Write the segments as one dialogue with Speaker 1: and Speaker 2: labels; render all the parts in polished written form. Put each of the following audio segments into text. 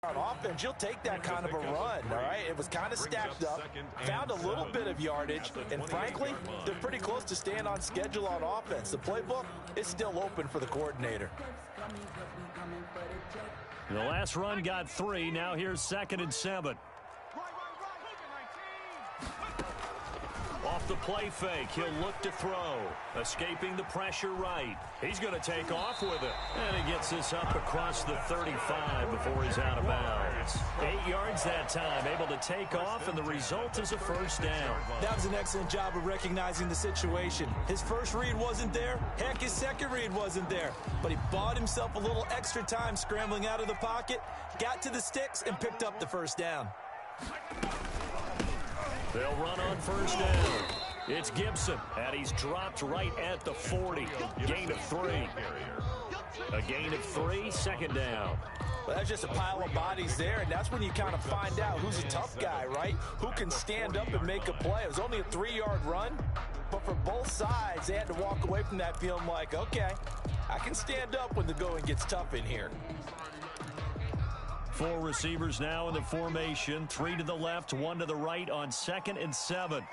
Speaker 1: On offense, you'll take that kind of a run, all right? It was kind of stacked up, found a little bit of yardage, and frankly, they're pretty close to staying on schedule on offense. The playbook is still open for the coordinator.
Speaker 2: The last run got 3. Now here's 2nd and 7. Off the play fake, he'll look to throw. Escaping the pressure right. He's going to take off with it. And he gets this up across the 35 before he's out of bounds. 8 yards that time, able to take off, and the result is a first down.
Speaker 1: That was an excellent job of recognizing the situation. His first read wasn't there. Heck, his second read wasn't there. But he bought himself a little extra time scrambling out of the pocket, got to the sticks, and picked up the first down.
Speaker 2: They'll run on first down. It's Gibson, and he's dropped right at the 40. Gain of 3. A gain of 3, 2nd down.
Speaker 1: Well, that's just a pile of bodies there, and that's when you kind of find out who's a tough guy, right? Who can stand up and make a play. It was only a 3-yard run, but for both sides, they had to walk away from that feeling like, okay, I can stand up when the going gets tough in here.
Speaker 2: 4 receivers now in the formation. 3 to the left, 1 to the right on 2nd and 7.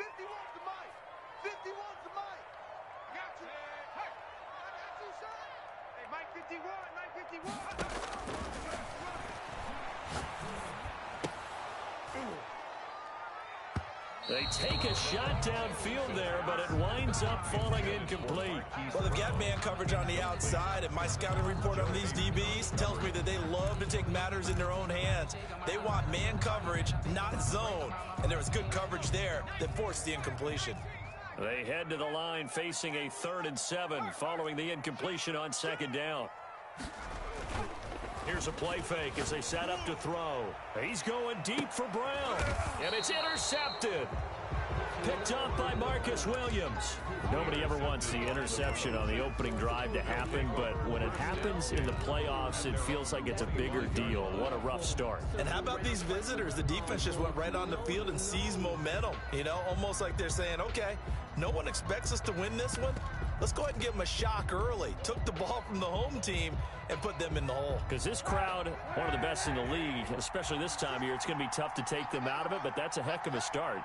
Speaker 2: They take a shot downfield there, but it winds up falling incomplete.
Speaker 1: Well, they've got man coverage on the outside, and my scouting report on these DBs tells me that they love to take matters in their own hands. They want man coverage, not zone, and there was good coverage there that forced the incompletion.
Speaker 2: They head to the line facing a 3rd and 7 following the incompletion on 2nd down. Here's a play fake as they set up to throw. He's going deep for Brown, and it's intercepted. Picked up by Marcus Williams. Nobody ever wants the interception on the opening drive to happen, but when it happens in the playoffs, it feels like it's a bigger deal. What a rough start.
Speaker 1: And how about these visitors? The defense just went right on the field and seized momentum. You know, almost like they're saying, okay, no one expects us to win this one. Let's go ahead and give them a shock early. Took the ball from the home team and put them in the hole.
Speaker 2: Because this crowd, one of the best in the league, especially this time of year, it's going to be tough to take them out of it, but that's a heck of a start.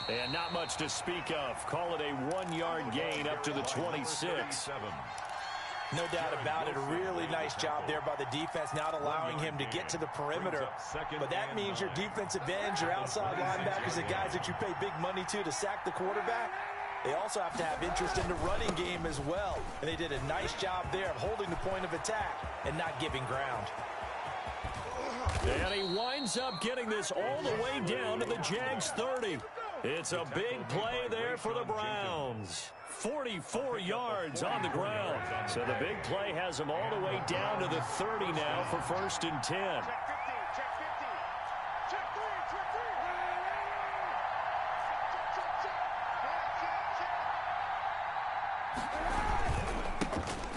Speaker 2: And not much to speak of. Call it a 1-yard gain up to the 26.
Speaker 1: No doubt about it. A really nice job there by the defense, not allowing him to get to the perimeter. But that means your defensive ends, your outside linebackers, the guys that you pay big money to sack the quarterback, they also have to have interest in the running game as well. And they did a nice job there of holding the point of attack and not giving ground.
Speaker 2: And he winds up getting this all the way down to the Jags 30. It's a big play there for the Browns. 44 yards on the ground. So the big play has them all the way down to the 30 now for 1st and 10.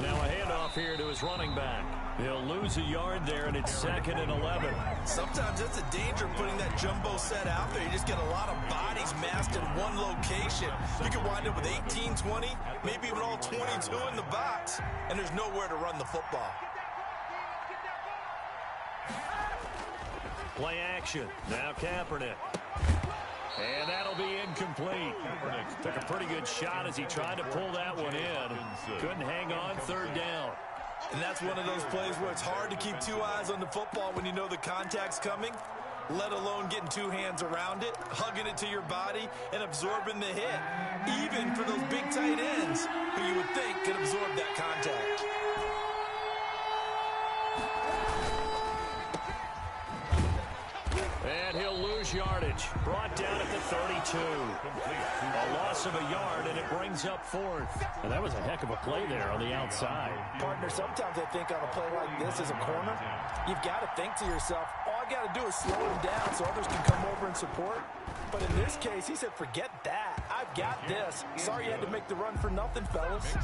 Speaker 2: Now a handoff here to his running back. He'll lose a yard there, and it's 2nd and 11.
Speaker 1: Sometimes that's a danger putting that jumbo set out there. You just get a lot of bodies massed in one location. You can wind up with 18, 20, maybe even all 22 in the box, and there's nowhere to run the football.
Speaker 2: Play action. Now Kaepernick. And that'll be incomplete. Took a pretty good shot as he tried to pull that one in. Couldn't hang on, 3rd down.
Speaker 1: And that's one of those plays where it's hard to keep 2 eyes on the football when you know the contact's coming, let alone getting 2 hands around it, hugging it to your body, and absorbing the hit, even for those big tight ends who you would think could absorb that contact.
Speaker 2: And he'll lose yardage. Brought down at the 32. A loss of a yard, and it brings up 4th. And that was a heck of a play there on the outside.
Speaker 1: Partner, sometimes I think on a play like this as a corner, you've got to think to yourself, all I got to do is slow him down so others can come over and support. But in this case, he said, forget that. I've got this. Sorry you had to make the run for nothing, fellas.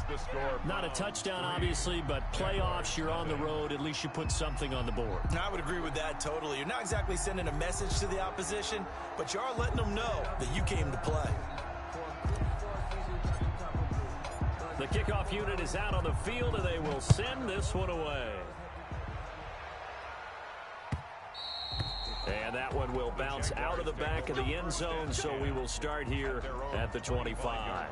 Speaker 2: Not a touchdown, obviously, but playoffs, you're on the road. At least you put something on the board.
Speaker 1: I would agree with that totally. You're not exactly sending a message to the opposition, but you are letting them know that you came to play.
Speaker 2: kickoff unit is out on the field, and they will send this one away. And that one will bounce out of the back of the end zone, so we will start here at the 25.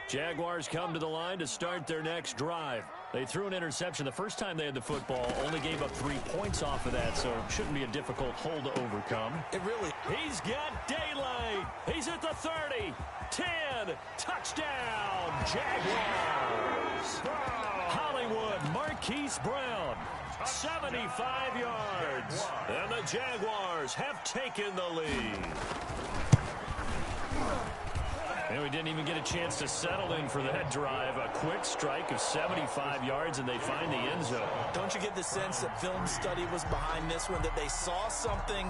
Speaker 2: Jaguars come to the line to start their next drive. They threw an interception the first time they had the football, only gave up 3 points off of that, so it shouldn't be a difficult hole to overcome.
Speaker 1: It really...
Speaker 2: He's got daylight. He's at the 30, 10, touchdown, Jaguars. Hollywood, Marquise Brown, 75 yards, and the Jaguars have taken the lead. And we didn't even get a chance to settle in for that drive. A quick strike of 75 yards, and they find the end zone.
Speaker 1: Don't you get the sense that film study was behind this one, that they saw something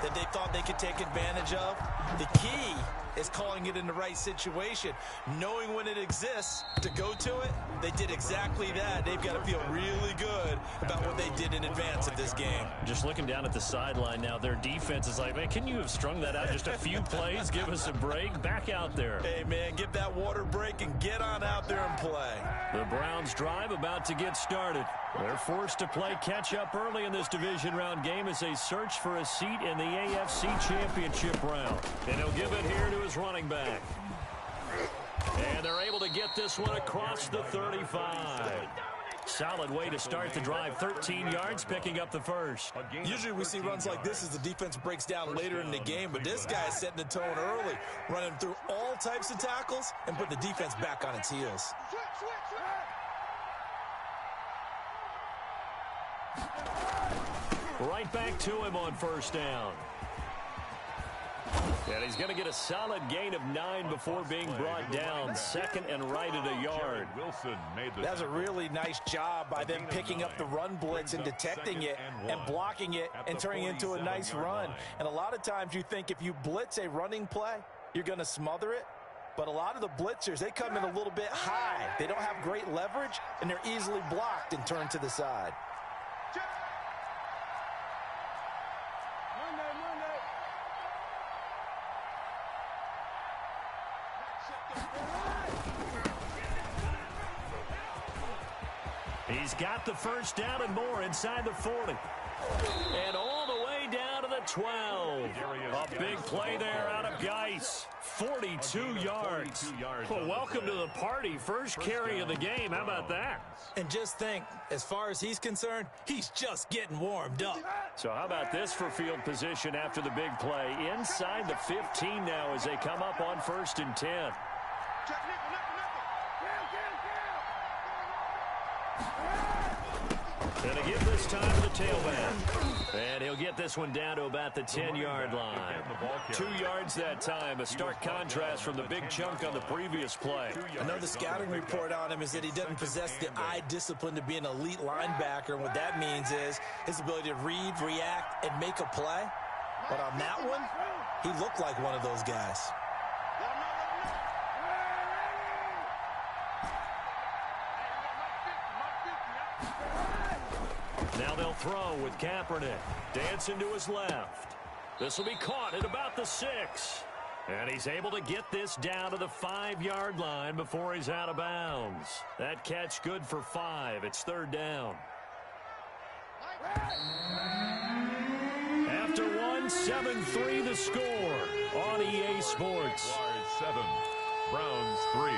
Speaker 1: that they thought they could take advantage of? The key is calling it in the right situation, knowing when it exists to go to it. They did exactly that. They've got to feel really good about what they did in advance of this game.
Speaker 2: Just looking down at the sideline now, their defense is like, man, can you have strung that out just a few plays? Give us a break. Back out there.
Speaker 1: Hey, man, give that water break and get on out there and play.
Speaker 2: The Browns drive about to get started. They're forced to play catch-up early in this division round game as they search for a seat in the AFC Championship round. And he'll give it here to his running back. And they're able to get this one across the 35. Solid way to start the drive. 13 yards, picking up the first.
Speaker 1: Usually we see runs like this as the defense breaks down later in the game, but this guy is setting the tone early, running through all types of tackles and put the defense back on its heels.
Speaker 2: Right back to him on first down. And he's going to get a solid gain of 9 before being brought down. Second and right at a yard.
Speaker 1: That's a really nice job by them picking up the run blitz and detecting it and blocking it and turning it into a nice run. And a lot of times you think if you blitz a running play, you're going to smother it. But a lot of the blitzers, they come in a little bit high. They don't have great leverage, and they're easily blocked and turned to the side.
Speaker 2: He's got the first down and more inside the 40. And all the way down to the 12. A big play there out of Geis. 42 yards. Well, welcome to the party. First carry of the game. How about that?
Speaker 1: And just think, as far as he's concerned, he's just getting warmed up.
Speaker 2: So how about this for field position after the big play? Inside the 15 now as they come up on 1st and 10. And a give this time to the tailback. And he'll get this one down to about the 10-yard line. 2 yards that time. A stark contrast from the big chunk on the previous play.
Speaker 1: I know the scouting report on him is that he doesn't possess the eye discipline to be an elite linebacker. And what that means is his ability to read, react, and make a play. But on that one, he looked like one of those guys.
Speaker 2: Now they'll throw with Kaepernick. Dancing to his left. This will be caught at about the 6. And he's able to get this down to the 5-yard line before he's out of bounds. That catch good for 5. It's 3rd down. After 1, 7-3 the score on EA Sports.
Speaker 3: 7, Browns 3.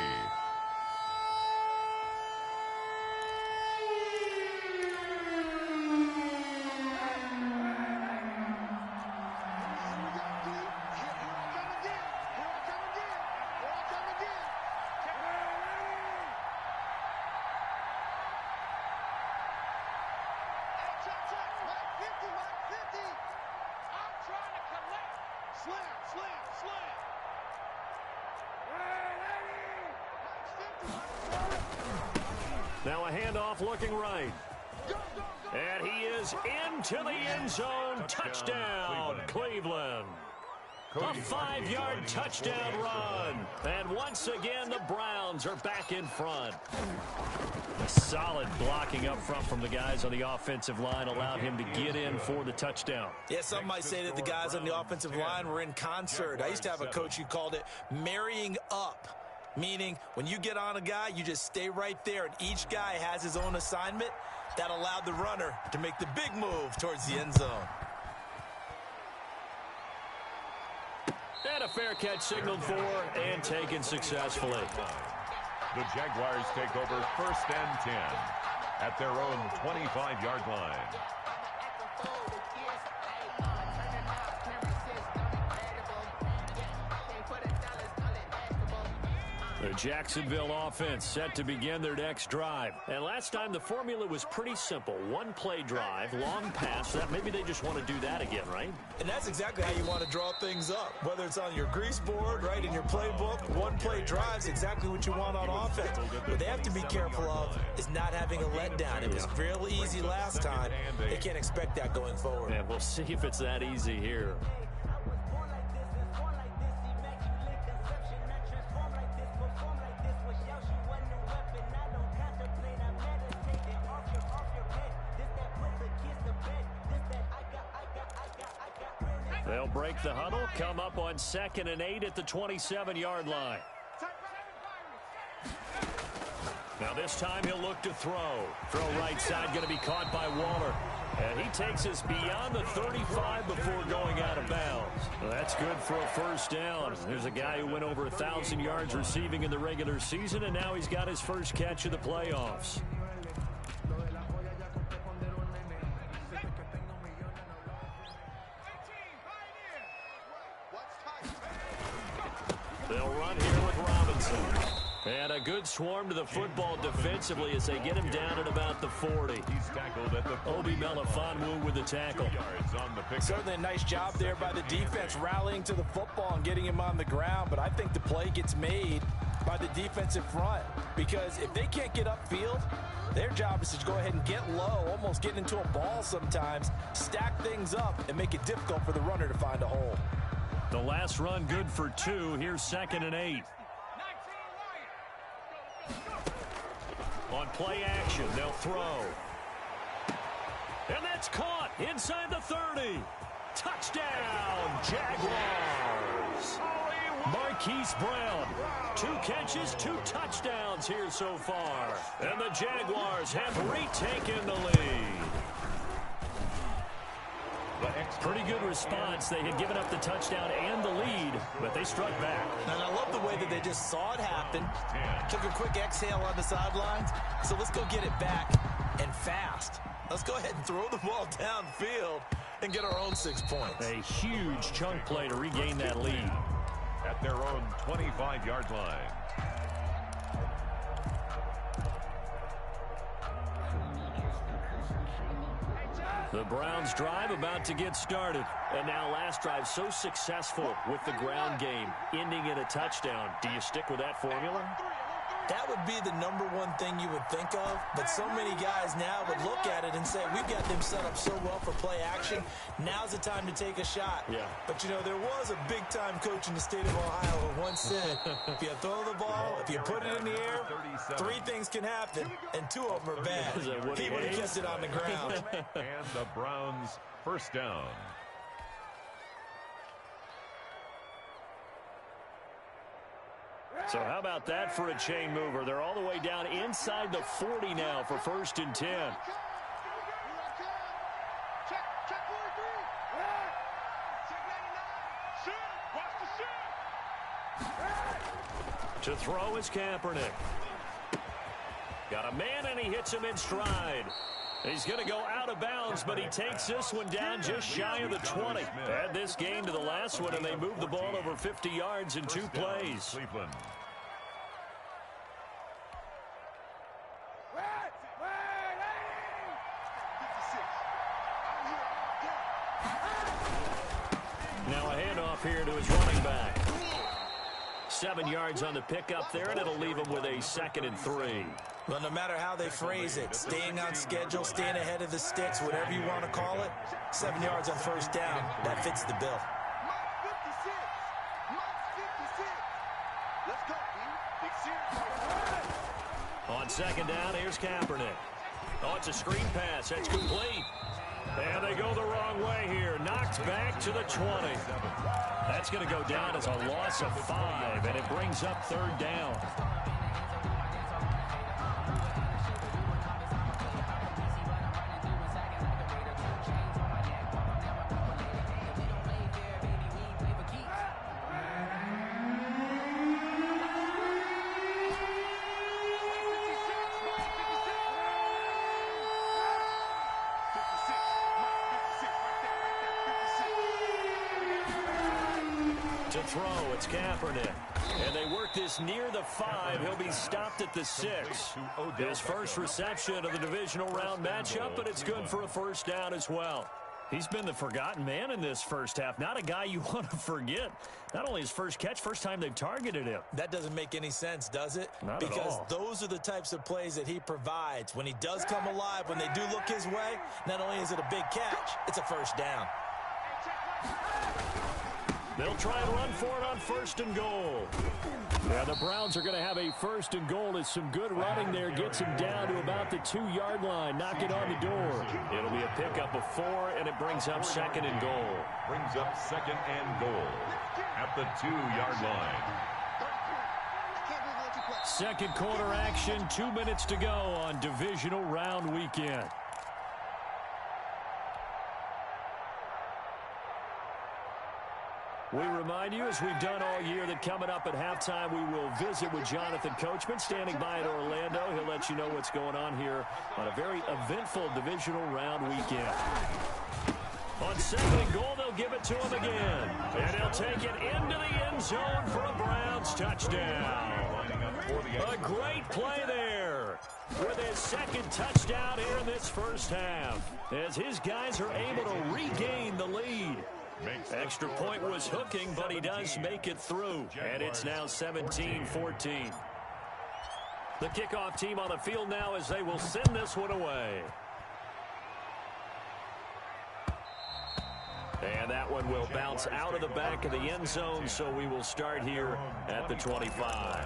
Speaker 2: Now a handoff looking right. And he is into the end zone. Touchdown, Cleveland. A 5-yard touchdown run. And once again, the Browns are back in front. A solid blocking up front from the guys on the offensive line allowed him to get in for the touchdown.
Speaker 1: Yeah, some might say that the guys on the offensive line were in concert. I used to have a coach who called it marrying up, meaning when you get on a guy, you just stay right there, and each guy has his own assignment. That allowed the runner to make the big move towards the end zone.
Speaker 2: And a fair catch signaled for and taken successfully.
Speaker 3: The Jaguars take over 1st and 10 at their own 25-yard line.
Speaker 2: The Jacksonville offense set to begin their next drive. And last time the formula was pretty simple. One play drive, long pass. That maybe they just want to do that again, right?
Speaker 1: And that's exactly how you want to draw things up. Whether it's on your grease board, right, in your playbook, one play drive is exactly what you want on offense. What they have to be careful of is not having a letdown. It was real easy last time. They can't expect that going forward.
Speaker 2: Yeah, we'll see if it's that easy here. They'll break the huddle, come up on 2nd and 8 at the 27-yard line. Now this time he'll look to throw. Throw right side going to be caught by Waller. And he takes us beyond the 35 before going out of bounds. Well, that's good for a first down. There's a guy who went over 1,000 yards receiving in the regular season, and now he's got his first catch of the playoffs. They'll run here with Robinson. And a good swarm to the football defensively as they get him down at about the 40.
Speaker 3: He's tackled at the
Speaker 2: Obi Melifonwu with the tackle.
Speaker 1: Certainly a nice job there by the defense rallying to the football and getting him on the ground. But I think the play gets made by the defensive front, because if they can't get upfield, their job is to go ahead and get low, almost get into a ball sometimes, stack things up, and make it difficult for the runner to find a hole.
Speaker 2: The last run good for 2. Here's 2nd and 8. On play action, they'll throw. And that's caught inside the 30. Touchdown, Jaguars. Marquise Brown, 2 catches, 2 touchdowns here so far. And the Jaguars have retaken the lead. Pretty good response. They had given up the touchdown and the lead, but they struck back.
Speaker 1: And I love the way that they just saw it happen, took a quick exhale on the sidelines. So let's go get it back, and fast. Let's go ahead and throw the ball downfield and get our own 6 points.
Speaker 2: A huge chunk play to regain that lead.
Speaker 3: At their own 25-yard line.
Speaker 2: The Browns drive about to get started. And now last drive so successful with the ground game, ending in a touchdown. Do you stick with that formula?
Speaker 1: That would be the #1 thing you would think of, but so many guys now would look at it and say, we've got them set up so well for play action, now's the time to take a shot.
Speaker 2: Yeah.
Speaker 1: But, you know, there was a big-time coach in the state of Ohio who once said, if you throw the ball, if you put it in the air, 3 things can happen, and 2 of them are bad. He would have kept it on the ground.
Speaker 3: And the Browns first down.
Speaker 2: So how about that for a chain mover? They're all the way down inside the 40 now for 1st and 10. To throw is Kaepernick. Got a man, and he hits him in stride. He's going to go out of bounds, but he takes this one down just shy of the 20. Add this game to the last one, and they move the ball over 50 yards in 2 plays. Now a handoff here to his running back. 7 yards on the pickup there, and it'll leave him with a 2nd and 3.
Speaker 1: Well, no matter how they phrase it, staying on schedule, staying ahead of the sticks, whatever you want to call it, 7 yards on 1st down, that fits the bill.
Speaker 2: On second down, here's Kaepernick. Oh, it's a screen pass. That's complete. And they go the wrong way here. Knocked back to the 20. That's going to go down as a loss of 5, and it brings up third down. To throw, it's Kaepernick. And they work this near the 5. He'll be stopped at the 6. His first reception of the divisional round matchup, but it's good for a first down as well. He's been the forgotten man in this first half. Not a guy you want to forget. Not only his first catch, first time they've targeted him.
Speaker 1: That doesn't make any sense, does it?
Speaker 2: Not at all.
Speaker 1: Because those are the types of plays that he provides. When he does come alive, when they do look his way, not only is it a big catch, it's a first down.
Speaker 2: They'll try and run for it on first and goal. Yeah, the Browns are going to have a first and goal as some good running there gets him down to about the 2-yard line. Knock it on the door. It'll be a pickup of 4, and it brings up second and goal.
Speaker 3: Brings up second and goal at the 2-yard line.
Speaker 2: Second quarter action, 2 minutes to go on divisional round weekend. We remind you, as we've done all year, that coming up at halftime, we will visit with Jonathan Coachman, standing by in Orlando. He'll let you know what's going on here on a very eventful divisional round weekend. On second and goal, they'll give it to him again. And he'll take it into the end zone for a Browns touchdown. A great play there with his second touchdown here in this first half, as his guys are able to regain the lead. Extra point was hooking, but he does make it through. And it's now 17-14. The kickoff team on the field now as they will send this one away. And that one will bounce out of the back of the end zone, so we will start here at the 25.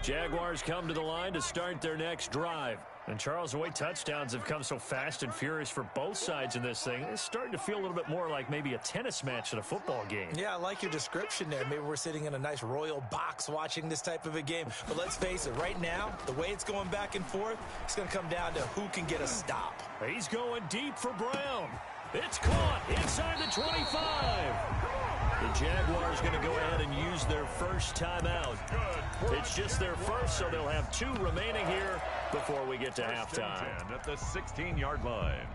Speaker 2: Jaguars come to the line to start their next drive. And Charles, the way touchdowns have come so fast and furious for both sides in this thing, it's starting to feel a little bit more like maybe a tennis match than a football game.
Speaker 1: Yeah, I like your description there. Maybe we're sitting in a nice royal box watching this type of a game. But let's face it, right now, the way it's going back and forth, it's going to come down to who can get a stop.
Speaker 2: He's going deep for Brown. It's caught inside the 25. The Jaguars going to go ahead and use their first timeout. It's just their first, so they'll have 2 remaining here before we get to halftime.
Speaker 3: At the 16-yard line.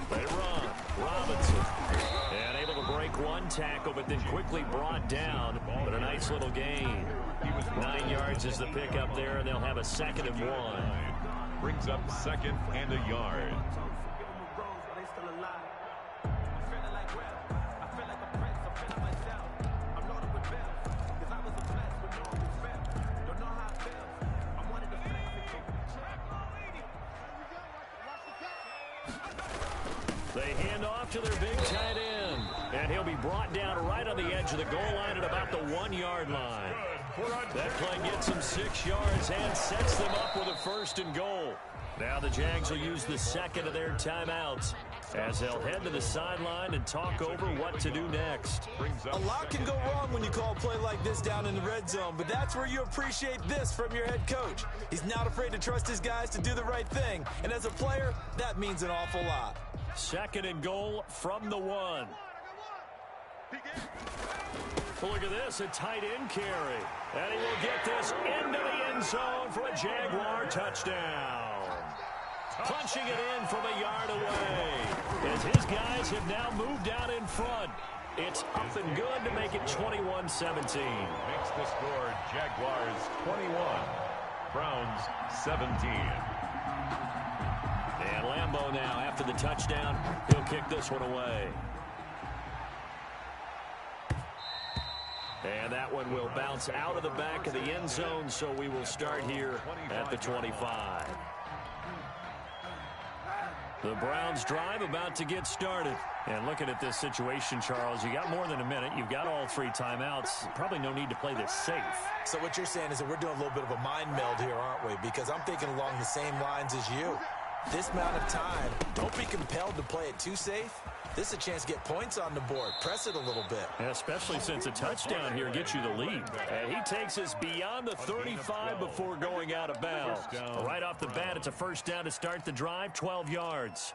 Speaker 2: They run. Robinson. And able to break one tackle, but then quickly brought down. But a nice little gain. 9 yards is the pickup there, and they'll have a 2nd and 1.
Speaker 3: Brings up 2nd and a yard.
Speaker 2: They hand off to their big tight end. And he'll be brought down right on the edge of the goal line at about the 1-yard line. That play gets him 6 yards and sets them up with a 1st and goal. Now the Jags will use the 2nd of their timeouts as they'll head to the sideline and talk over what to do next.
Speaker 1: A lot can go wrong when you call a play like this down in the red zone, but that's where you appreciate this from your head coach. He's not afraid to trust his guys to do the right thing, and as a player, that means an awful lot.
Speaker 2: 2nd and goal from the 1. Look at this, a tight end carry. And he will get this into the end zone for a Jaguar touchdown. punching it in from a yard away. As his guys have now moved out in front. It's up and good to make it 21-17.
Speaker 3: Makes the score Jaguars 21, Browns 17.
Speaker 2: And Lambeau now, after the touchdown, he'll kick this one away. And that one will bounce out of the back of the end zone, so we will start here at the 25. The Browns drive about to get started. And looking at this situation, Charles, you got more than a minute. You've got all 3 timeouts. Probably no need to play this safe.
Speaker 1: So what you're saying is that we're doing a little bit of a mind meld here, aren't we? Because I'm thinking along the same lines as you. This amount of time, don't be compelled to play it too safe. This is a chance to get points on the board. Press it a little bit.
Speaker 2: Yeah, especially since a touchdown here gets you the lead. And he takes us beyond the 35 before going out of bounds. Right off the bat, it's a first down to start the drive, 12 yards.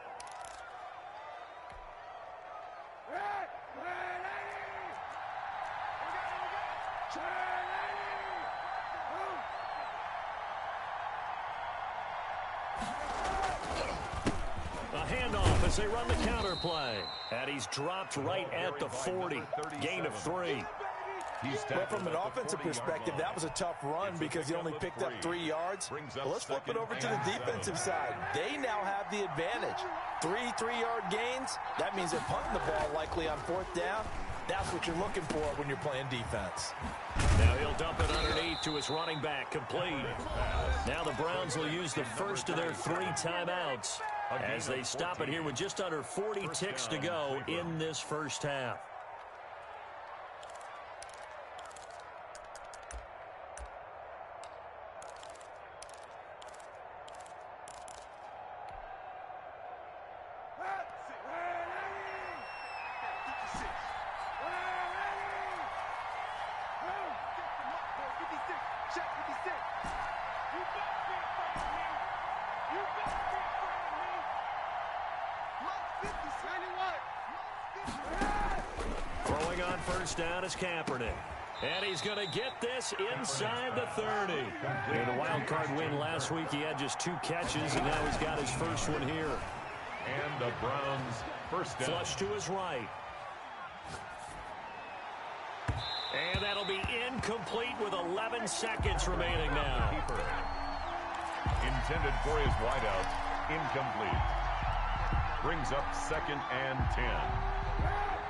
Speaker 2: As they run the counter play. And he's dropped right at the 40. Gain of 3.
Speaker 1: Well, from an offensive perspective, that was a tough run because he only picked up 3 yards. Well, let's flip it over to the defensive side. They now have the advantage. 3 3-yard gains. That means they're punting the ball likely on 4th down. That's what you're looking for when you're playing defense.
Speaker 2: Now he'll dump it underneath to his running back, complete. Now the Browns will use the first of their 3 timeouts as they stop it here with just under 40 ticks to go in this first half. Throwing on first down is Kaepernick. And he's going to get this inside the 30. In a wild card win last week, he had just 2 catches, and now he's got his first one here.
Speaker 3: And the Browns first down.
Speaker 2: Flush to his right. And that'll be incomplete with 11 seconds remaining now.
Speaker 3: Intended for his wideout. Incomplete. Brings up 2nd and 10.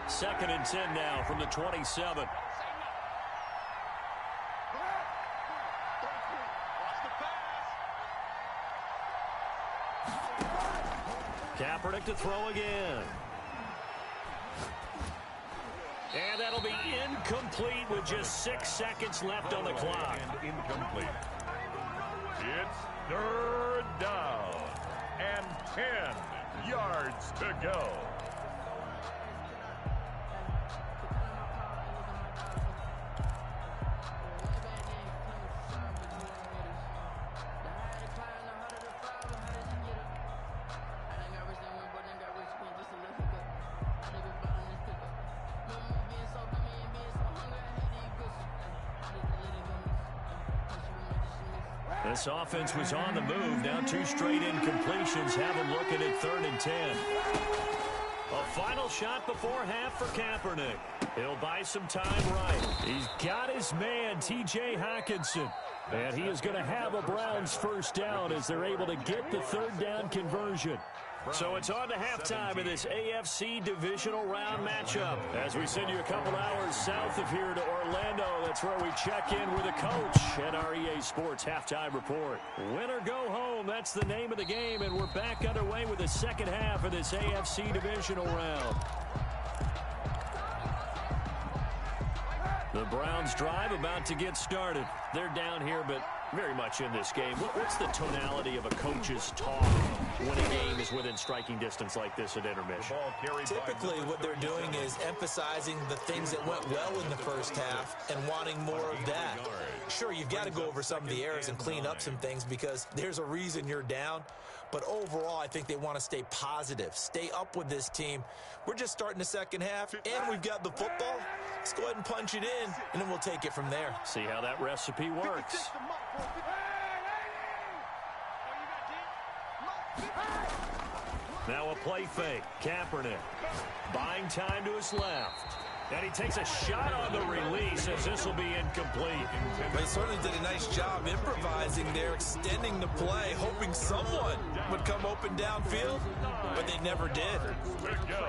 Speaker 2: 2nd and 10 now from the 27. Kaepernick to throw again. And that'll be incomplete with just 6 seconds left on the clock.
Speaker 3: And incomplete. It's 3rd down and 10 yards to go.
Speaker 2: This offense was on the move. Now 2 straight incompletions have him looking at 3rd and 10. A final shot before half for Kaepernick. He'll buy some time right. He's got his man, T.J. Hockenson. And he is going to have a Browns first down as they're able to get the 3rd down conversion. So it's on to halftime in this AFC divisional round matchup. As we send you a couple hours south of here to Orlando, that's where we check in with the coach at our EA Sports Halftime Report. Win or go home, that's the name of the game, and we're back underway with the second half of this AFC divisional round. The Browns drive about to get started. They're down here, but very much in this game. What's the tonality of a coach's talk when a game is within striking distance like this at intermission?
Speaker 1: Typically, what they're doing is emphasizing the things that went well in the first half and wanting more of that. Sure, you've got to go over some of the errors and clean up some things because there's a reason you're down. But overall, I think they want to stay positive, stay up with this team. We're just starting the second half, and we've got the football. Let's go ahead and punch it in, and then we'll take it from there.
Speaker 2: See how that recipe works. Now a play fake. Kaepernick buying time to his left. And he takes a shot on the release as this will be incomplete.
Speaker 1: They certainly did a nice job improvising there, extending the play, hoping someone would come open downfield, but they never did.
Speaker 3: Good go.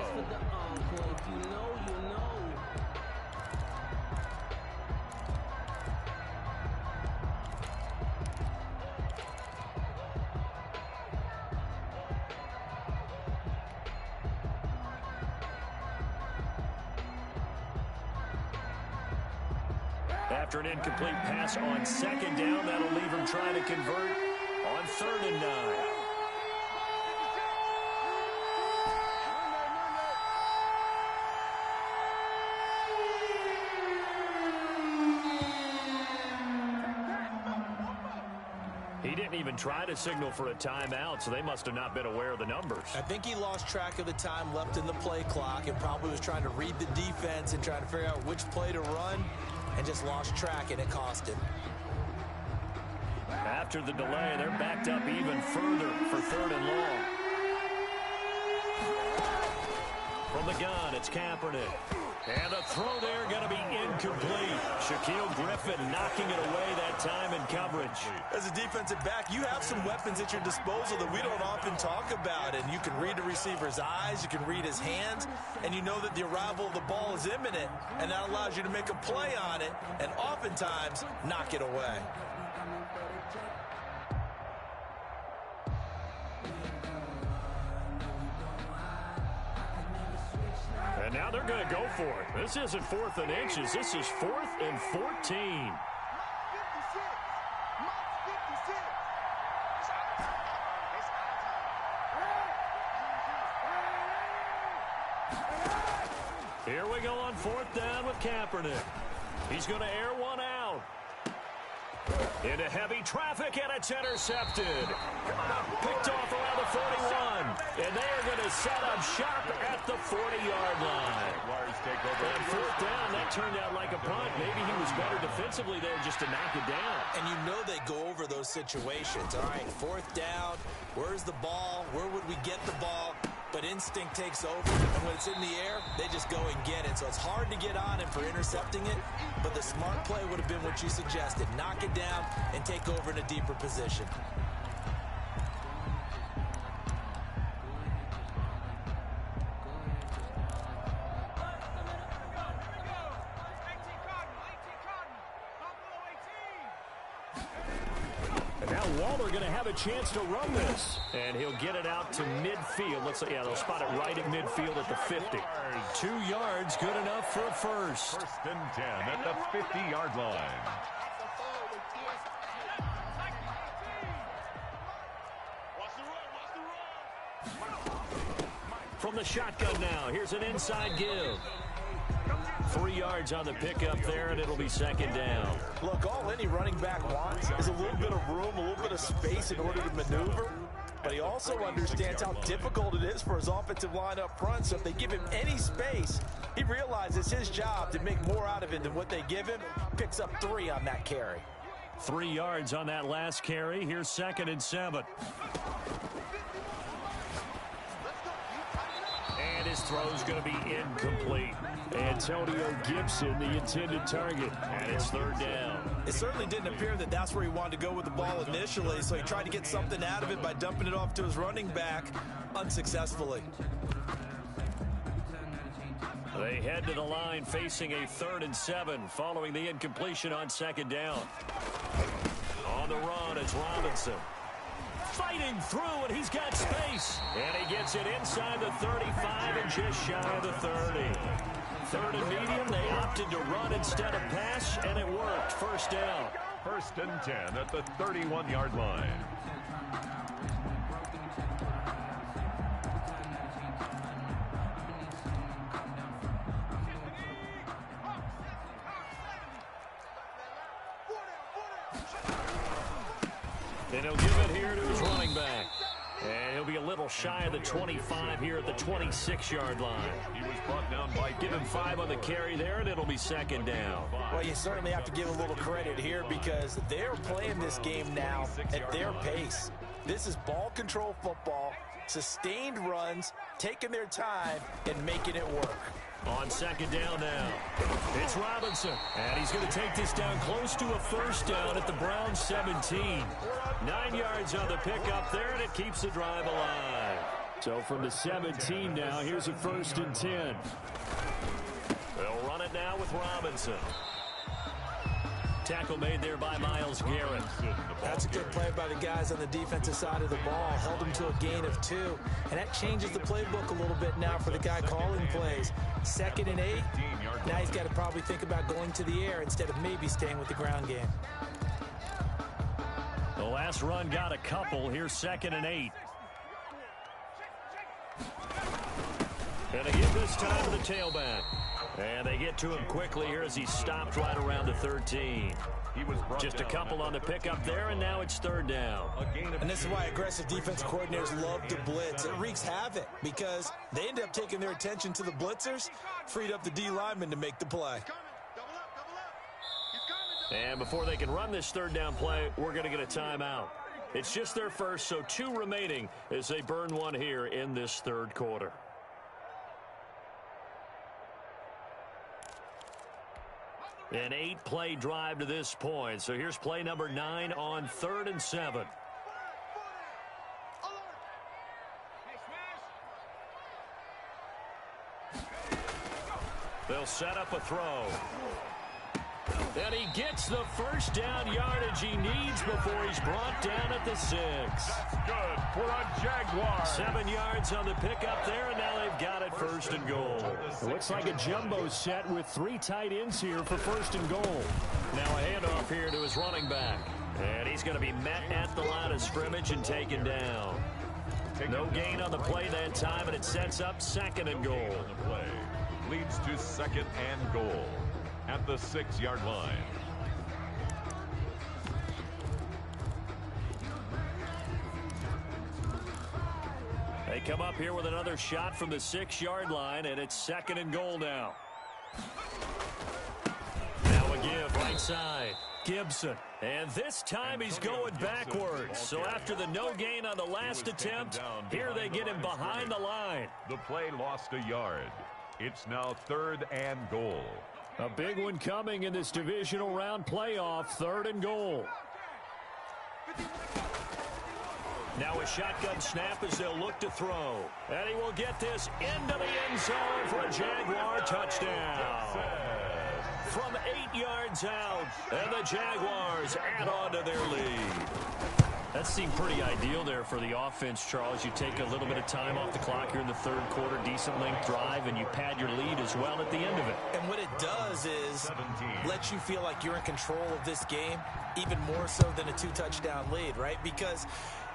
Speaker 2: After an incomplete pass on second down, that'll leave him trying to convert on 3rd and 9. He didn't even try to signal for a timeout, so they must have not been aware of the numbers.
Speaker 1: I think he lost track of the time left in the play clock and probably was trying to read the defense and trying to figure out which play to run, and just lost track, and it cost him.
Speaker 2: After the delay, they're backed up even further for 3rd and long. From the gun, it's Kaepernick. And the throw there going to be incomplete. Shaquille Griffin knocking it away that time in coverage.
Speaker 1: As a defensive back, you have some weapons at your disposal that we don't often talk about. And you can read the receiver's eyes, you can read his hands, and you know that the arrival of the ball is imminent. And that allows you to make a play on it and oftentimes knock it away.
Speaker 2: And now they're going to go for it. This isn't 4th and inches. This is 4th and 14. Here we go on 4th down with Kaepernick. He's going to air one out. Into heavy traffic, and it's intercepted. Picked off around the 41. And they are going to set up shop at the 40-yard line. And 4th down, that turned out like a punt. Maybe he was better defensively there just to knock it down.
Speaker 1: And you know they go over those situations. All right, 4th down. Where's the ball? Where would we get the ball? But instinct takes over, and when it's in the air, they just go and get it. So it's hard to get on him for intercepting it, but the smart play would have been what you suggested. Knock it down and take over in a deeper position.
Speaker 2: Waller going to have a chance to run this. And he'll get it out to midfield. Let's say, yeah, they'll spot it right at midfield at the 50. 2 yards, good enough for a first.
Speaker 3: 1st and 10 at the 50-yard line.
Speaker 2: From the shotgun now, here's an inside give. 3 yards on the pickup there, and it'll be 2nd down.
Speaker 1: Look, all any running back wants is a little bit of room, a little bit of space in order to maneuver. But he also understands how difficult it is for his offensive line up front. So if they give him any space, he realizes his job to make more out of it than what they give him. Picks up 3 on that carry.
Speaker 2: 3 yards on that last carry. Here's 2nd and 7. And his throw's going to be incomplete. Antonio Gibson, the intended target, and it's 3rd down.
Speaker 1: It certainly didn't appear that that's where he wanted to go with the ball initially, so he tried to get something out of it by dumping it off to his running back unsuccessfully.
Speaker 2: They head to the line facing a 3rd and 7 following the incompletion on 2nd down. On the run, it's Robinson. Fighting through, and he's got space. And he gets it inside the 35 and just shy of the 30. 3rd and medium, they opted to run instead of pass, and it worked. 1st down.
Speaker 3: 1st and 10 at the 31-yard line.
Speaker 2: And he'll give it here to his running back. And he'll be a little shy of the 25 here at the 26-yard line.
Speaker 3: He was brought down by
Speaker 2: Give him 5 on the carry there, and it'll be 2nd down.
Speaker 1: Well, you certainly have to give a little credit here because they're playing this game now at their pace. This is ball control football, sustained runs, taking their time, and making it work.
Speaker 2: On second down now, it's Robinson, and he's going to take this down close to a first down at the Browns 17. 9 yards on the pickup there, and it keeps the drive alive. So from the 17 now, here's a 1st and 10. They'll run it now with Robinson. Tackle made there by Myles Garrett.
Speaker 1: That's a good play by the guys on the defensive side of the ball. Held them to a gain of 2. And that changes the playbook a little bit now for the guy calling plays. 2nd and 8. Now he's got to probably think about going to the air instead of maybe staying with the ground game.
Speaker 2: The last run got a couple. Here's 2nd and 8. And they give this time to the tailback. And they get to him quickly here as he stopped right around the 13. Just a couple on the pickup there, and now it's 3rd down.
Speaker 1: And this is why aggressive defensive coordinators love to blitz. It wreaks havoc because they end up taking their attention to the blitzers, freed up the D lineman to make the play.
Speaker 2: And before they can run this 3rd down play, we're going to get a timeout. It's just their first, so 2 remaining as they burn one here in this 3rd quarter. An 8-play drive to this point. So here's play number 9 on 3rd and 7. They'll set up a throw. And he gets the first down yardage he needs before he's brought down at the 6.
Speaker 3: That's good for a Jaguar.
Speaker 2: 7 yards on the pickup there, and now they've got it 1st and goal.
Speaker 4: Looks like a jumbo set with 3 tight ends here for 1st and goal.
Speaker 2: Now a handoff here to his running back. And he's going to be met at the line of scrimmage and taken down. No gain on the play that time, and it sets up 2nd and goal.
Speaker 3: Leads to 2nd and goal at the 6-yard line.
Speaker 2: They come up here with another shot from the 6-yard line, and it's 2nd and goal now. Now a give right side. Gibson. And this time he's going backwards. So after the no gain on the last attempt, here they get him behind the line.
Speaker 3: The play lost a yard. It's now 3rd and goal.
Speaker 2: A big one coming in this divisional round playoff, 3rd and goal. Now a shotgun snap as they'll look to throw. And he will get this into the end zone for a Jaguar touchdown. From 8 yards out, and the Jaguars add on to their lead. That seemed pretty ideal there for the offense, Charles. You take a little bit of time off the clock here in the 3rd quarter, decent length drive, and you pad your lead as well at the end of it.
Speaker 1: And what it does is let you feel like you're in control of this game, even more so than a 2-touchdown lead, right? Because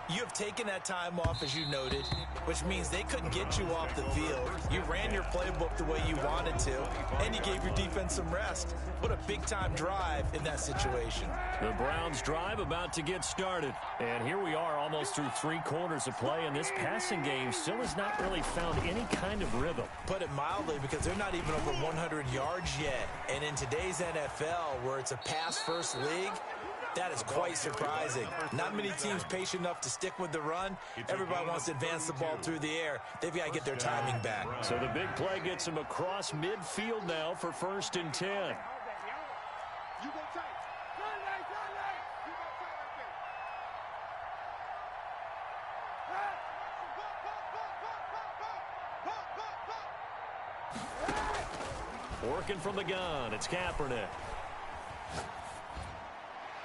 Speaker 1: you have taken that time off, as you noted, which means they couldn't get you off the field. You ran your playbook the way you wanted to, and you gave your defense some rest. What a big-time drive in that situation.
Speaker 2: The Browns drive about to get started. And here we are almost through 3 quarters of play, and this passing game still has not really found any kind of rhythm.
Speaker 1: Put it mildly, because they're not even over 100 yards yet. And in today's NFL, where it's a pass-first league, that is quite surprising. Not many teams patient enough to stick with the run. Everybody wants to advance the ball through the air. They've got to get their timing back.
Speaker 2: So the big play gets him across midfield now for 1st and 10. Working from the gun, it's Kaepernick.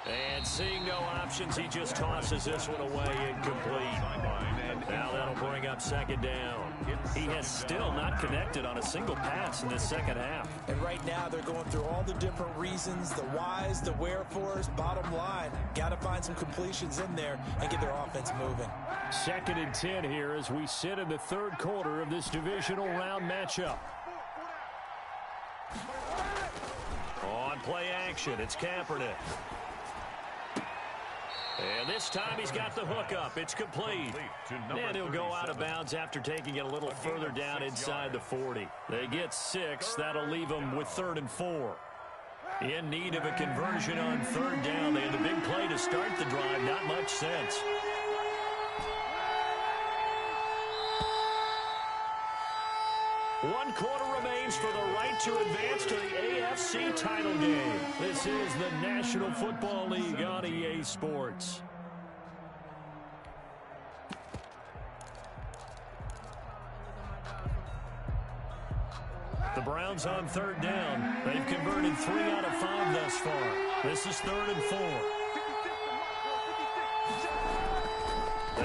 Speaker 2: And seeing no options, he just tosses this one away incomplete. Now that'll bring up 2nd down. He has still not connected on a single pass in this 2nd half.
Speaker 1: And right now they're going through all the different reasons, the whys, the wherefores. Bottom line, got to find some completions in there and get their offense moving.
Speaker 2: 2nd and 10 here as we sit in the 3rd quarter of this divisional round matchup. On play action, it's Kaepernick. And this time he's got the hook up. It's complete. And he'll go out of bounds after taking it a little further down inside the 40. They get 6. That'll leave them with 3rd and 4. In need of a conversion on 3rd down. They had a big play to start the drive. Not much sense. 1 quarter remains for the right to advance to the AFC title game. This is the National Football League on EA Sports. The Browns on 3rd down. They've converted 3 out of 5 thus far. This is 3rd and 4.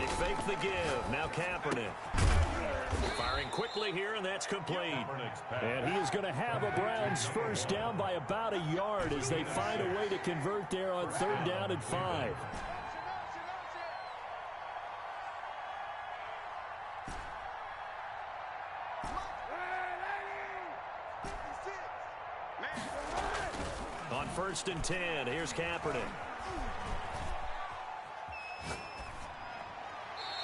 Speaker 2: They fake the give. Now Kaepernick. Firing quickly here, and that's complete.
Speaker 4: And he is going to have a Browns first down by about a yard as they find a way to convert there on 3rd down and 5.
Speaker 2: On 1st and 10, here's Kaepernick.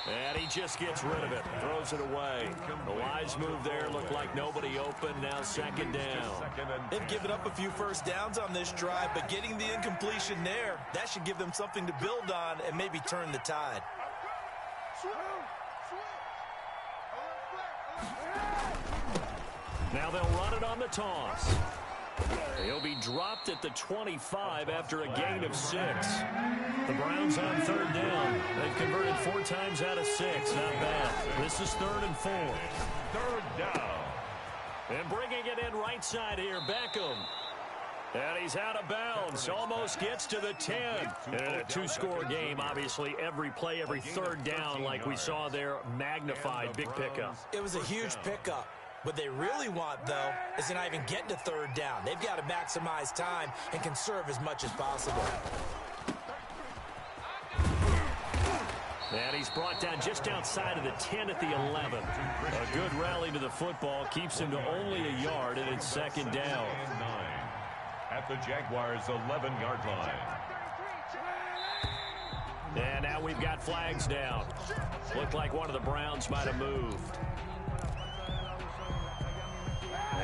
Speaker 2: And he just gets rid of it, throws it away. The wise move there, looked like nobody open, now 2nd down.
Speaker 1: They've given up a few first downs on this drive, but getting the incompletion there, that should give them something to build on and maybe turn the tide.
Speaker 2: Now they'll run it on the toss. He'll be dropped at the 25 after a gain of 6. The Browns on 3rd down. They've converted 4 times out of 6. Not bad. This is 3rd and 4.
Speaker 3: 3rd down.
Speaker 2: And bringing it in right side here, Beckham. And he's out of bounds. Almost gets to the 10. And a 2-score game, obviously, every play, every 3rd down, like we saw there, magnified. Big pickup.
Speaker 1: It was a huge pickup. What they really want, though, is to not even get to 3rd down. They've got to maximize time and conserve as much as possible.
Speaker 2: And he's brought down just outside of the 10 at the 11. A good rally to the football keeps him to only a yard, and it's 2nd down.
Speaker 3: At the Jaguars' 11-yard line.
Speaker 2: And now we've got flags down. Looked like one of the Browns might have moved.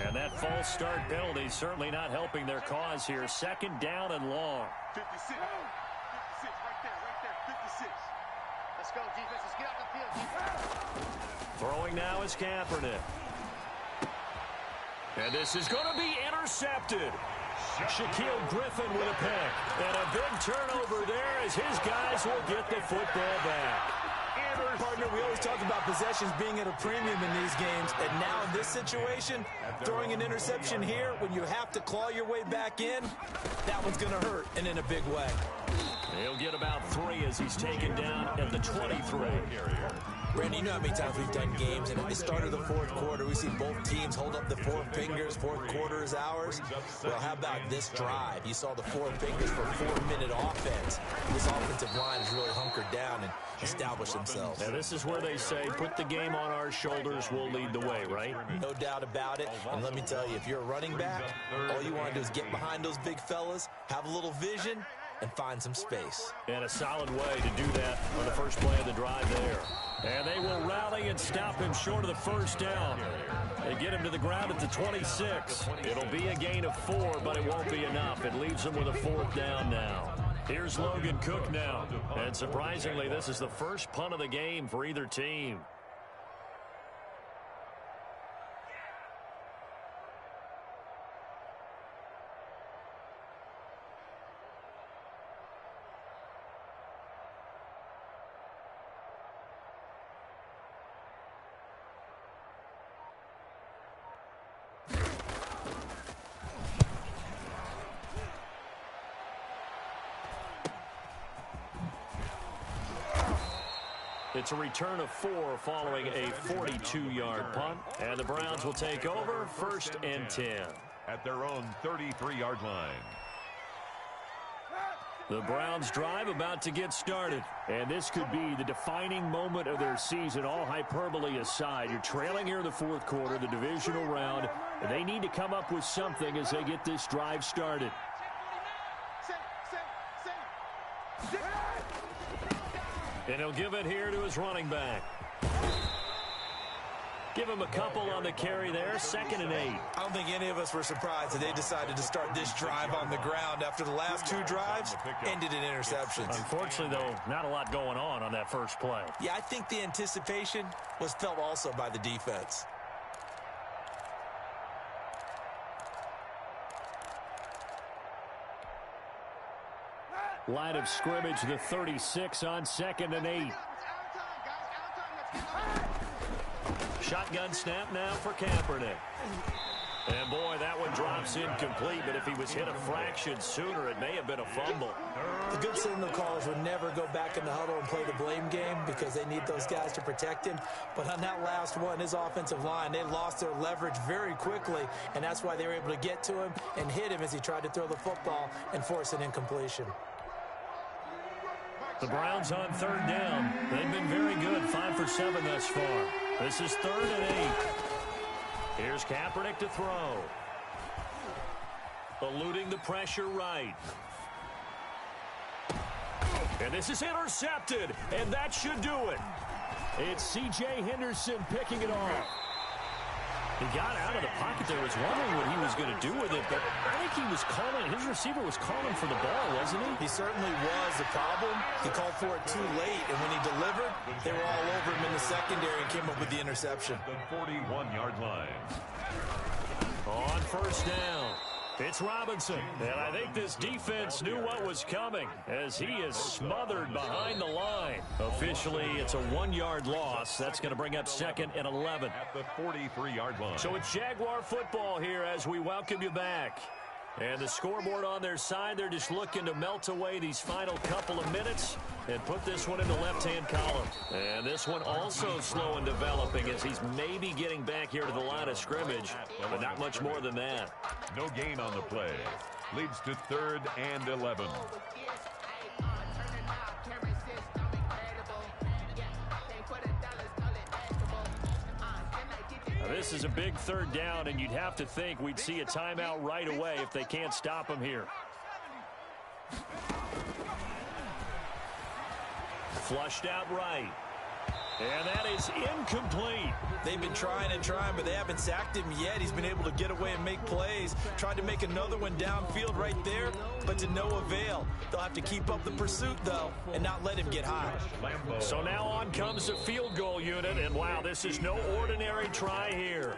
Speaker 2: And that false start penalty certainly not helping their cause here. 2nd down and long.
Speaker 5: 56. 56, right there, 56. Let's go, defense. Let's get out the field, defense.
Speaker 2: Throwing now is Kaepernick. And this is going to be intercepted. Shaquille Griffin with a pick. And a big turnover there as his guys will get the football back.
Speaker 1: Partner, we always talk about possessions being at a premium in these games, and now in this situation, throwing an interception here when you have to claw your way back in, that one's going to hurt, and in a big way.
Speaker 2: He'll get about 3 as he's taken down at the 23.
Speaker 1: Randy, you know how many times we've done games, and at the start of the 4th quarter, we see both teams hold up the 4 fingers. 4th quarter is ours. Well, how about this drive? You saw the 4 fingers for 4-minute offense. This offensive line has really hunkered down and established themselves.
Speaker 2: Now, this is where they say, put the game on our shoulders, we'll lead the way, right?
Speaker 1: No doubt about it. And let me tell you, if you're a running back, all you want to do is get behind those big fellas, have a little vision, and find some space.
Speaker 2: And a solid way to do that on the first play of the drive there. And they will rally and stop him short of the 1st down. They get him to the ground at the 26. It'll be a gain of 4, but it won't be enough. It leaves them with a 4th down now. Here's Logan Cook now. And surprisingly, this is the first punt of the game for either team. It's a return of 4 following a 42-yard punt. And the Browns will take over 1st and 10.
Speaker 3: At their own 33-yard line.
Speaker 2: The Browns drive about to get started. And this could be the defining moment of their season, all hyperbole aside. You're trailing here in the 4th quarter, the divisional round. And they need to come up with something as they get this drive started. And he'll give it here to his running back. Give him a couple on the carry there, 2nd and 8.
Speaker 1: I don't think any of us were surprised that they decided to start this drive on the ground after the last 2 drives ended in interceptions.
Speaker 2: Unfortunately, though, not a lot going on that first play.
Speaker 1: Yeah, I think the anticipation was felt also by the defense.
Speaker 4: Line of scrimmage, the 36 on 2nd and 8.
Speaker 2: Shotgun snap now for Kaepernick. And, boy, that one drops incomplete, but if he was hit a fraction sooner, it may have been a fumble.
Speaker 1: The good signal callers would never go back in the huddle and play the blame game because they need those guys to protect him. But on that last one, his offensive line, they lost their leverage very quickly, and that's why they were able to get to him and hit him as he tried to throw the football and force an incompletion.
Speaker 2: The Browns on 3rd down. They've been very good, 5 for 7 thus far. This is 3rd and 8. Here's Kaepernick to throw. Eluding the pressure right. And this is intercepted, and that should do it.
Speaker 4: It's C.J. Henderson picking it off.
Speaker 2: He got out of the pocket there, was wondering what he was going to do with it, but I think he was calling, his receiver was calling for the ball, wasn't he?
Speaker 1: He certainly was. The problem, he called for it too late, and when he delivered, they were all over him in the secondary and came up with the interception.
Speaker 3: The 41-yard line.
Speaker 2: On 1st down, it's Robinson. And I think this defense knew what was coming as he is smothered behind the line. Officially, it's a 1-yard loss. That's going to bring up 2nd and 11.
Speaker 3: At the 43-yard line.
Speaker 2: So it's Jaguar football here as we welcome you back. And the scoreboard on their side, they're just looking to melt away these final couple of minutes and put this one in the left-hand column. And this one also slow in developing as he's maybe getting back here to the line of scrimmage, but not much more than that.
Speaker 3: No gain on the play. Leads to 3rd and 11.
Speaker 2: This is a big 3rd down, and you'd have to think we'd see a timeout right away if they can't stop him here. Flushed out right. And that is incomplete.
Speaker 1: They've been trying and trying, but they haven't sacked him yet. He's been able to get away and make plays. Tried to make another one downfield right there, but to no avail. They'll have to keep up the pursuit, though, and not let him get high.
Speaker 2: So now on comes the field goal unit, and wow, this is no ordinary try here.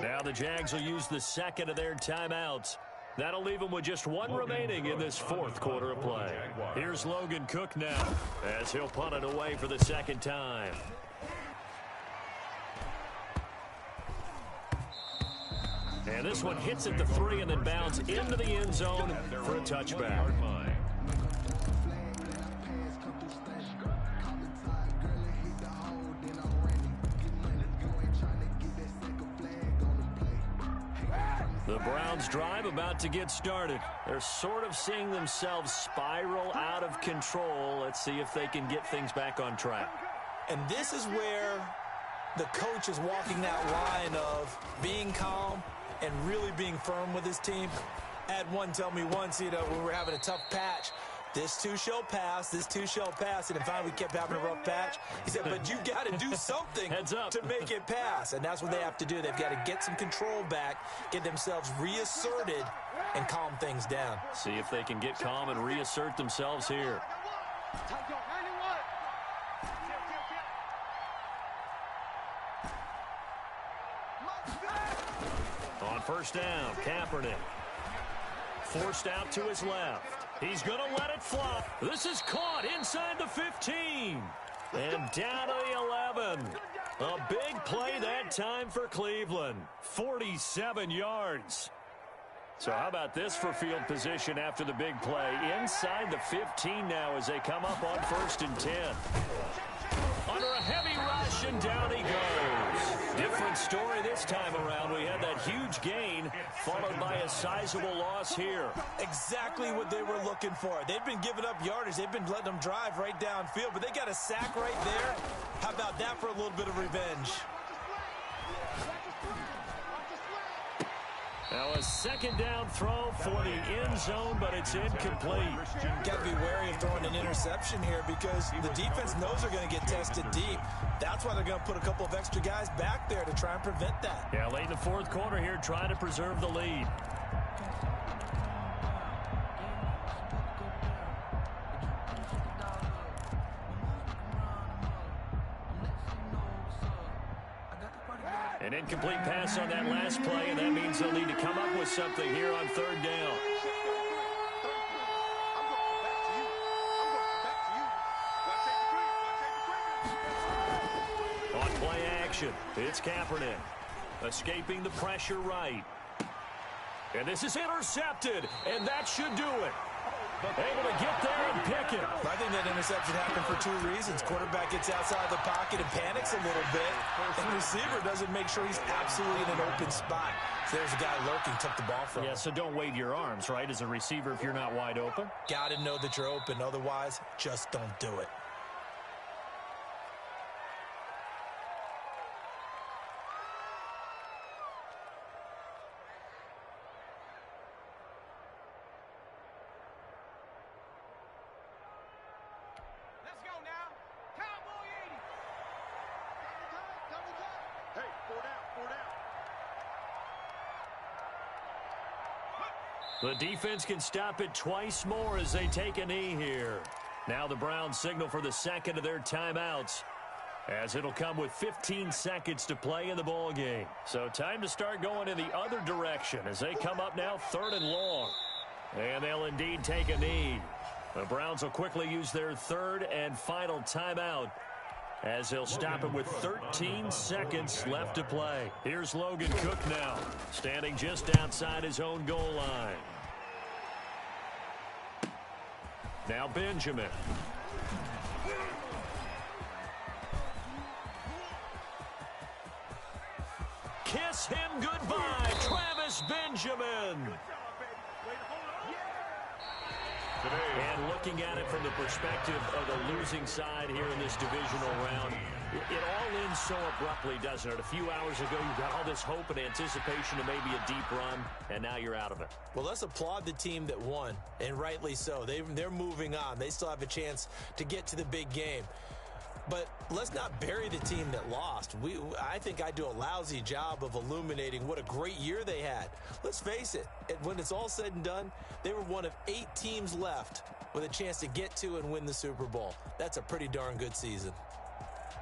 Speaker 2: Now the Jags will use the 2nd of their timeouts. That'll leave them with just 1 remaining in this 4th quarter of play. Here's Logan Cook now as he'll punt it away for the 2nd time. And this one hits at the 3 and then bounds into the end zone for a touchback. The Browns drive about to get started. They're sort of seeing themselves spiral out of control. Let's see if they can get things back on track.
Speaker 1: And this is where the coach is walking that line of being calm and really being firm with his team. I had one tell me once, when we were having a tough patch, this too shall pass, this too shall pass, and then finally we kept having a rough patch. He said, but you got to do something to make it pass, and that's what they have to do. They've got to get some control back, get themselves reasserted, and calm things down.
Speaker 2: See if they can get calm and reassert themselves here. On 1st down, Kaepernick. Forced out to his left. He's going to let it fly. This is caught inside the 15. And down to the 11. A big play that time for Cleveland. 47 yards. So how about this for field position after the big play? Inside the 15 now as they come up on 1st and 10. Under a heavy rush, and down he goes. Different story this time around. We had that huge gain, followed by a sizable loss here.
Speaker 1: Exactly what they were looking for. They've been giving up yardage. They've been letting them drive right downfield, but they got a sack right there. How about that for a little bit of revenge?
Speaker 2: Now a 2nd down throw for the end zone, but it's incomplete.
Speaker 1: Got to be wary of throwing an interception here because the defense knows they're going to get tested deep. That's why they're going to put a couple of extra guys back there to try and prevent that.
Speaker 2: Yeah, late in the 4th quarter here, trying to preserve the lead. An incomplete pass on that last play, and that means they'll need to come up with something here on 3rd down. formation. It's Kaepernick. Escaping the pressure right. And this is intercepted, and that should do it. Able to get there and pick it.
Speaker 1: I think that interception happened for two reasons. Quarterback gets outside the pocket and panics a little bit, and the receiver doesn't make sure he's absolutely in an open spot. So there's a guy lurking, took the ball from him.
Speaker 2: Yeah, so don't wave your arms, right, as a receiver if you're not wide open.
Speaker 1: Got to know that you're open. Otherwise, just don't do it.
Speaker 2: The defense can stop it twice more as they take a knee here. Now the Browns signal for the second of their timeouts, as it'll come with 15 seconds to play in the ball game. So time to start going in the other direction as they come up now 3rd and long. And they'll indeed take a knee. The Browns will quickly use their 3rd and final timeout, as they'll stop it with 13 seconds left to play. Here's Logan Cook now, standing just outside his own goal line. Now Benjamin. Kiss him goodbye, Travis Benjamin. And looking at it from the perspective of the losing side here in this divisional round, it all ends so abruptly, doesn't it? A few hours ago, you got all this hope and anticipation of maybe a deep run, and now you're out of it.
Speaker 1: Well, let's applaud the team that won, and rightly so. They're moving on. They still have a chance to get to the big game. But let's not bury the team that lost. I think I do a lousy job of illuminating what a great year they had. Let's face it, when it's all said and done, they were one of 8 teams left with a chance to get to and win the Super Bowl. That's a pretty darn good season.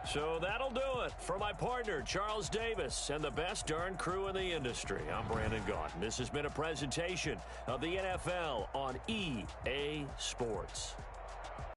Speaker 2: So that'll do it for my partner, Charles Davis, and the best darn crew in the industry. I'm Brandon Gaudin. This has been a presentation of the NFL on EA Sports.